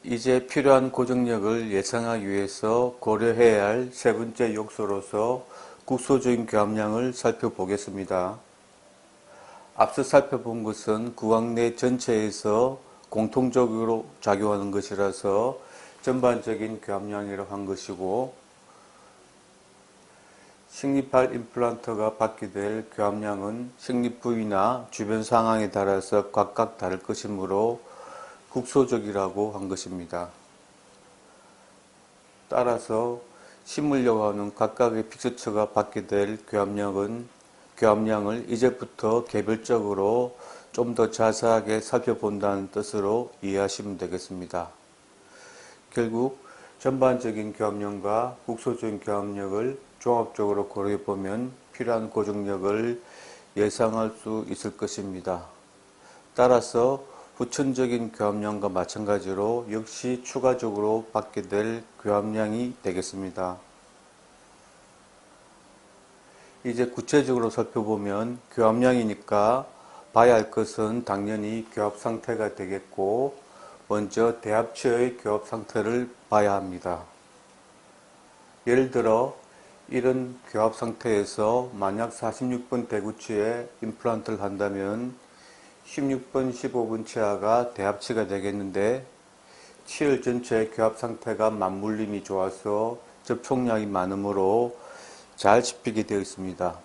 이제 필요한 고정력을 예상하기 위해서 고려해야 할 세 번째 요소로서 국소적인 교합량을 살펴보겠습니다. 앞서 살펴본 것은 구강내 전체에서 공통적으로 작용하는 것이라서 전반적인 교합량이라고 한 것이고, 식립할 임플란트가 받게 될 교합량은 식립 부위나 주변 상황에 따라서 각각 다를 것이므로 국소적이라고 한 것입니다. 따라서 심으려고 하는 각각의 픽스처가 받게 될 교합량을 이제부터 개별적으로 좀 더 자세하게 살펴본다는 뜻으로 이해하시면 되겠습니다. 결국 전반적인 교합량과 국소적인 교합량을 종합적으로 고려해보면 필요한 고정력을 예상할 수 있을 것입니다. 따라서 후천적인 교합량과 마찬가지로 역시 추가적으로 받게 될 교합량이 되겠습니다. 이제 구체적으로 살펴보면 교합량이니까 봐야 할 것은 당연히 교합 상태가 되겠고, 먼저 대합체의 교합 상태를 봐야 합니다. 예를 들어 이런 교합 상태에서 만약 46번 대구치에 임플란트를 한다면 16번, 15번 치아가 대합치가 되겠는데, 치열 전체의 교합 상태가 맞물림이 좋아서 접촉량이 많으므로 잘 씹히게 되어 있습니다.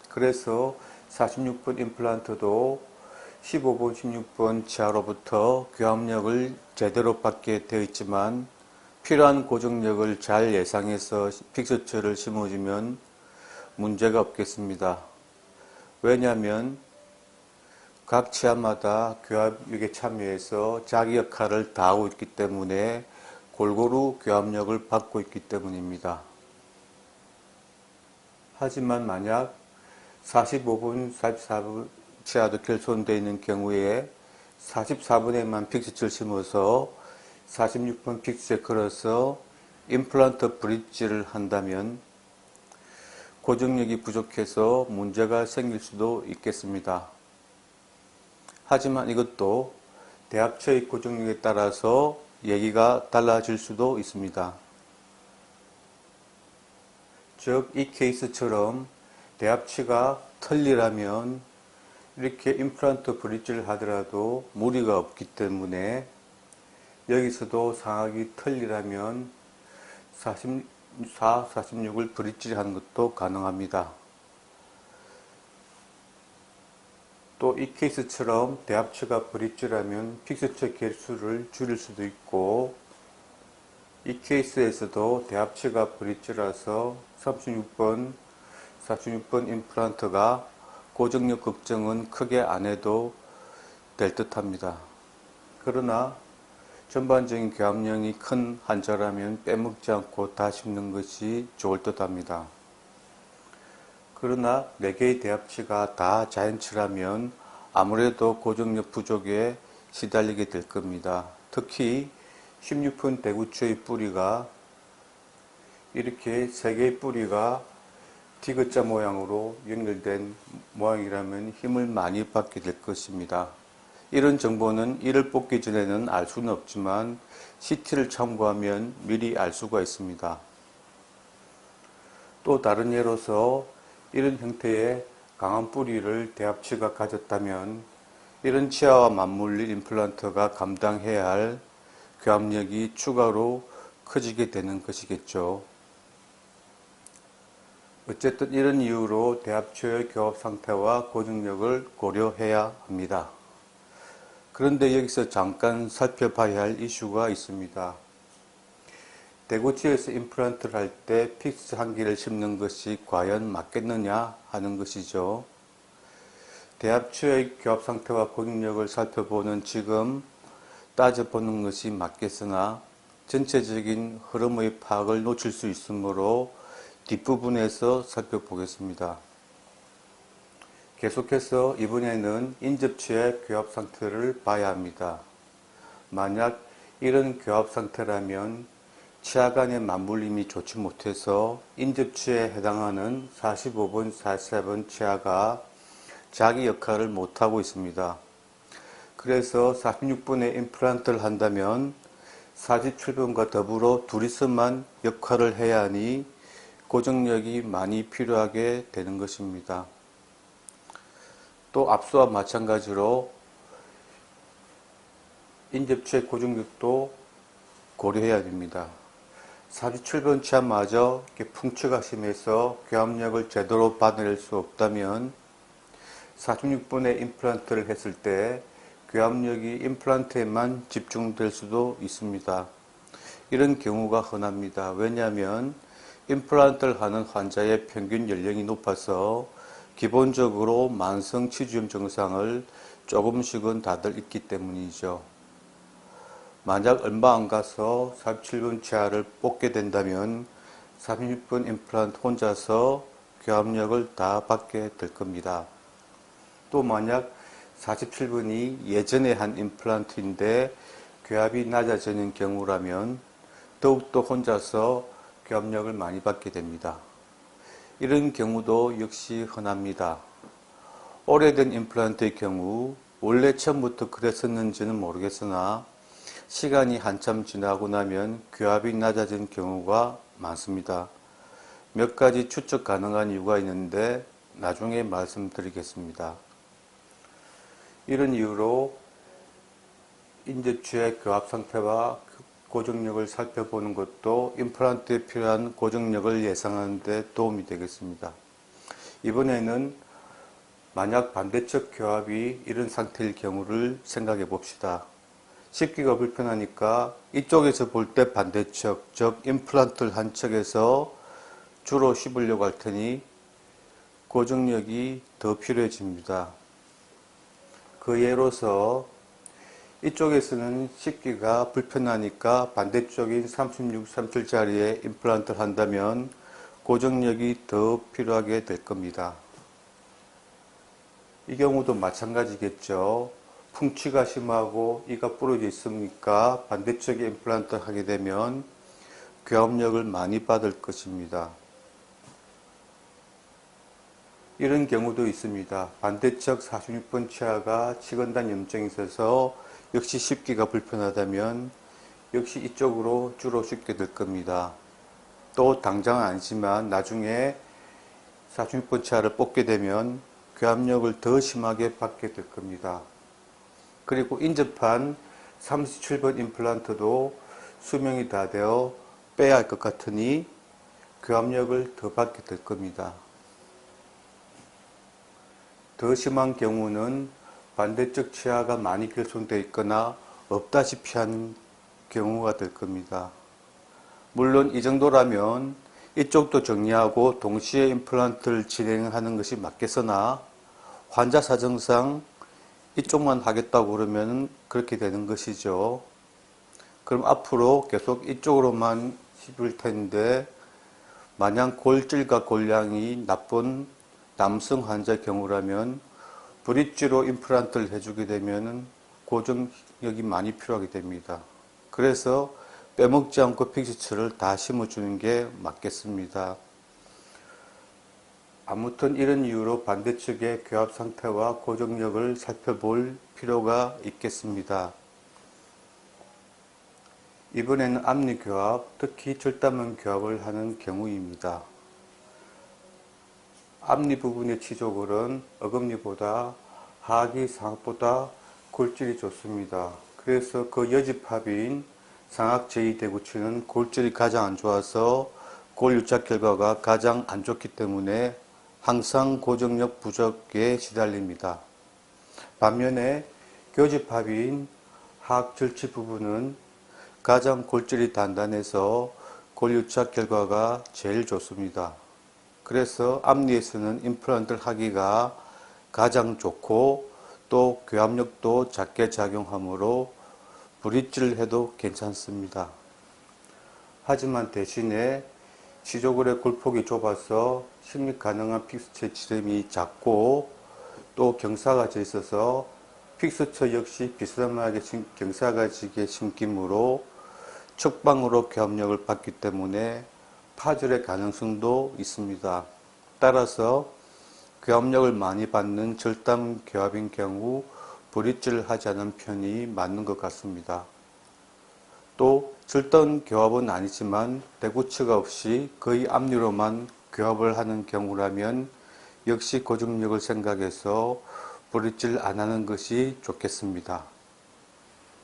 그래서 46번 임플란트도 15번, 16번 치아로부터 교합력을 제대로 받게 되어 있지만, 필요한 고정력을 잘 예상해서 픽스처를 심어주면 문제가 없겠습니다. 왜냐하면 각 치아마다 교합력에 참여해서 자기 역할을 다하고 있기 때문에 골고루 교합력을 받고 있기 때문입니다. 하지만 만약 45분, 44분 치아도 결손되어 있는 경우에 44분에만 픽스처를 심어서 46번 픽스에 걸어서 임플란트 브릿지를 한다면 고정력이 부족해서 문제가 생길 수도 있겠습니다. 하지만 이것도 대합체의 고정력에 따라서 얘기가 달라질 수도 있습니다. 즉, 이 케이스처럼 대합체가 털리라면 이렇게 임플란트 브릿지를 하더라도 무리가 없기 때문에 여기서도 상악이 털리라면 44, 46을 브릿지를 하는 것도 가능합니다. 또 이 케이스처럼 대합체가 브릿지라면 픽스처 개수를 줄일 수도 있고, 이 케이스에서도 대합체가 브릿지라서 36번, 46번 임플란트가 고정력 걱정은 크게 안 해도 될 듯합니다. 그러나 전반적인 교합량이 큰 환자라면 빼먹지 않고 다 심는 것이 좋을 듯합니다. 그러나 4개의 대합체가 다 자연치라면 아무래도 고정력 부족에 시달리게 될 겁니다. 특히 16번 대구체의 뿌리가 이렇게 3개의 뿌리가 디귿자 모양으로 연결된 모양이라면 힘을 많이 받게 될 것입니다. 이런 정보는 이를 뽑기 전에는 알 수는 없지만 CT를 참고하면 미리 알 수가 있습니다. 또 다른 예로서 이런 형태의 강한 뿌리를 대합체가 가졌다면 이런 치아와 맞물릴 임플란트가 감당해야 할 교합력이 추가로 커지게 되는 것이겠죠. 어쨌든 이런 이유로 대합체의 교합 상태와 고정력을 고려해야 합니다. 그런데 여기서 잠깐 살펴봐야 할 이슈가 있습니다. 대구치에서 임플란트를 할 때 픽스 한 개를 심는 것이 과연 맞겠느냐 하는 것이죠. 대합체의 교합 상태와 고정력을 살펴보는 지금 따져보는 것이 맞겠으나 전체적인 흐름의 파악을 놓칠 수 있으므로 뒷부분에서 살펴보겠습니다. 계속해서 이번에는 인접치의 교합 상태를 봐야 합니다. 만약 이런 교합 상태라면 치아 간의 맞물림이 좋지 못해서 인접치에 해당하는 45번, 44번 치아가 자기 역할을 못하고 있습니다. 그래서 46번에 임플란트를 한다면 47번과 더불어 둘이서만 역할을 해야 하니 고정력이 많이 필요하게 되는 것입니다. 또 앞서와 마찬가지로 인접치의 고정력도 고려해야 됩니다. 47번 치아마저 풍치가 심해서 교합력을 제대로 받아낼 수 없다면 46번에 임플란트를 했을 때 교합력이 임플란트에만 집중될 수도 있습니다. 이런 경우가 흔합니다. 왜냐하면 임플란트를 하는 환자의 평균 연령이 높아서 기본적으로 만성 치주염 증상을 조금씩은 다들 있기 때문이죠. 만약 얼마 안 가서 47번 치아를 뽑게 된다면 36번 임플란트 혼자서 교합력을 다 받게 될 겁니다. 또 만약 47번이 예전에 한 임플란트인데 교합이 낮아지는 경우라면 더욱더 혼자서 교합력을 많이 받게 됩니다. 이런 경우도 역시 흔합니다. 오래된 임플란트의 경우 원래 처음부터 그랬었는지는 모르겠으나 시간이 한참 지나고 나면 교합이 낮아진 경우가 많습니다. 몇 가지 추측 가능한 이유가 있는데 나중에 말씀드리겠습니다. 이런 이유로 인접치의 교합 상태와 고정력을 살펴보는 것도 임플란트에 필요한 고정력을 예상하는 데 도움이 되겠습니다. 이번에는 만약 반대쪽 교합이 이런 상태일 경우를 생각해 봅시다. 씹기가 불편하니까 이쪽에서 볼 때 반대쪽, 즉 임플란트를 한 척에서 주로 씹으려고 할 테니 고정력이 더 필요해집니다. 그 예로서 이쪽에서는 씹기가 불편하니까 반대쪽인 36, 37짜리에 임플란트를 한다면 고정력이 더 필요하게 될 겁니다. 이 경우도 마찬가지겠죠. 풍치가 심하고 이가 부러져 있으니까 반대쪽에 임플란트를 하게 되면 교합력을 많이 받을 것입니다. 이런 경우도 있습니다. 반대쪽 46번 치아가 치건단 염증이 있어서 역시 씹기가 불편하다면 역시 이쪽으로 주로 씹게 될 겁니다. 또 당장은 아니지만 나중에 46번 치아를 뽑게 되면 교합력을 더 심하게 받게 될 겁니다. 그리고 인접한 37번 임플란트도 수명이 다 되어 빼야 할 것 같으니 교합력을 더 받게 될 겁니다. 더 심한 경우는 반대쪽 치아가 많이 결손되어 있거나 없다시피 한 경우가 될 겁니다. 물론 이 정도라면 이쪽도 정리하고 동시에 임플란트를 진행하는 것이 맞겠으나 환자 사정상 이쪽만 하겠다고 그러면 그렇게 되는 것이죠. 그럼 앞으로 계속 이쪽으로만 씹을 텐데 만약 골질과 골량이 나쁜 남성 환자의 경우라면 브릿지로 임플란트를 해주게 되면 고정력이 많이 필요하게 됩니다. 그래서 빼먹지 않고 픽스처를 다 심어주는 게 맞겠습니다. 아무튼 이런 이유로 반대쪽의 교합 상태와 고정력을 살펴볼 필요가 있겠습니다. 이번에는 앞니 교합, 특히 절단면 교합을 하는 경우입니다. 앞니 부분의 치조골은 어금니보다 하악이 상악보다 골질이 좋습니다. 그래서 그 여집합인 상악 제2대구치는 골질이 가장 안 좋아서 골유착 결과가 가장 안 좋기 때문에 항상 고정력 부족에 시달립니다. 반면에 교집합인 하악 절치 부분은 가장 골질이 단단해서 골유착 결과가 제일 좋습니다. 그래서 앞니에서는 임플란트를 하기가 가장 좋고 또 교합력도 작게 작용하므로 브릿지를 해도 괜찮습니다. 하지만 대신에 치조골의 골폭이 좁아서 심립 가능한 픽스처의 지름이 작고 또 경사가 져 있어서 픽스처 역시 비스듬하게 경사가 지게 심기므로 측방으로 교합력을 받기 때문에 파절의 가능성도 있습니다. 따라서 교합력을 많이 받는 절단 교합인 경우 브릿지를 하지 않은 편이 맞는 것 같습니다. 또 절단 교합은 아니지만 대구치가 없이 거의 압류로만 교합을 하는 경우라면 역시 고중력을 생각해서 부딪질 안 하는 것이 좋겠습니다.